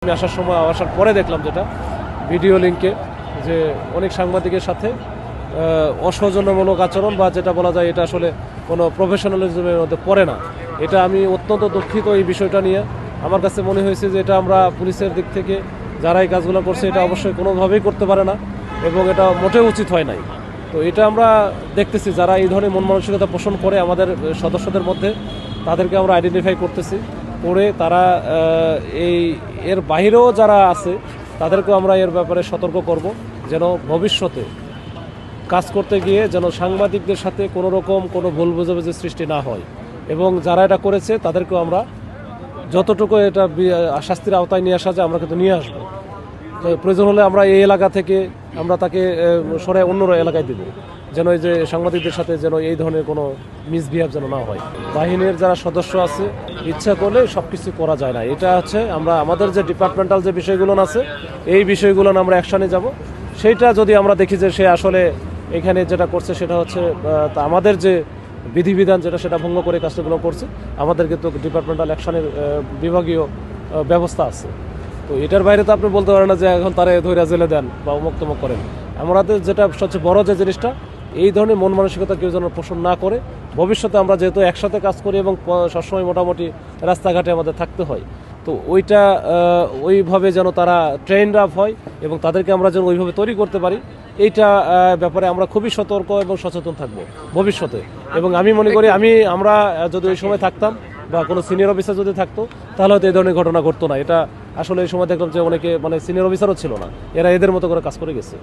আমি আসার পরে দেখলাম যেটা ভিডিও লিঙ্কে যে অনেক সাংবাদিকের সাথে অসৌজন্যমূলক আচরণ বা যেটা বলা যায় এটা আসলে কোনো প্রফেশনালিজমের মধ্যে পড়ে না। এটা আমি অত্যন্ত দুঃখিত এই বিষয়টা নিয়ে। আমার কাছে মনে হয়েছে যে এটা আমরা পুলিশের দিক থেকে যারা এই কাজগুলো করছে এটা অবশ্যই কোনোভাবেই করতে পারে না এবং এটা মোটেও উচিত হয় নাই। তো এটা আমরা দেখতেছি যারা এই ধরনের মন মানসিকতা পোষণ করে আমাদের সদস্যদের মধ্যে, তাদেরকে আমরা আইডেন্টিফাই করতেছি, করে তারা এর বাইরেও যারা আছে তাদেরকেও আমরা এর ব্যাপারে সতর্ক করব, যেন ভবিষ্যতে কাজ করতে গিয়ে যেন সাংবাদিকদের সাথে কোনো রকম কোনো ভুল বোঝাবুঝির সৃষ্টি না হয় এবং যারা এটা করেছে তাদেরকেও আমরা যতটুকু এটা শাস্তির আওতায় নিয়ে আসা যায় আমরা কিন্তু নিয়ে আসবো। প্রয়োজন হলে আমরা এই এলাকা থেকে আমরা তাকে সরাই অন্য এলাকায় দেব, যেন এই যে সাংবাদিকদের সাথে যেন এই ধরনের কোনো মিসবিহেভ যেন না হয়। বাহিনীর যারা সদস্য আছে ইচ্ছা করলে সব কিছু করা যায় না। এটা হচ্ছে আমরা আমাদের যে ডিপার্টমেন্টাল যে বিষয়গুলো আছে এই বিষয়গুলো আমরা অ্যাকশানে যাব। সেইটা যদি আমরা দেখি যে সে আসলে এখানে যেটা করছে সেটা হচ্ছে আমাদের যে বিধিবিধান যেটা সেটা ভঙ্গ করে কাজগুলো করছে, আমাদের কিন্তু ডিপার্টমেন্টাল অ্যাকশনের বিভাগীয় ব্যবস্থা আছে। তো এটার বাইরে তো আপনি বলতে পারেন না যে এখন তারা ধৈর্য জেলে দেন বা মুক্তমুখ করেন। আমাদের যেটা সবচেয়ে বড় যে জিনিসটা, এই ধরনের মন মানসিকতা কেউ যেন পোষণ না করে। ভবিষ্যতে আমরা যেহেতু একসাথে কাজ করি এবং সবসময় মোটামুটি রাস্তাঘাটে আমাদের থাকতে হয়, তো ওইটা ওইভাবে যেন তারা ট্রেন্ড আপ হয় এবং তাদেরকে আমরা যেন ওইভাবে তৈরি করতে পারি, এইটা ব্যাপারে আমরা খুবই সতর্ক এবং সচেতন থাকব ভবিষ্যতে। এবং আমি মনে করি আমরা যদি ওই সময় থাকতাম বা কোনো সিনিয়র অফিসার যদি থাকতো তাহলে হয়তো এই ধরনের ঘটনা ঘটতো না। এটা আসলে এই সময় দেখলাম যে অনেকে সিনিয়র অফিসারও ছিল না, এরা এদের মতো করে কাজ করে গেছে।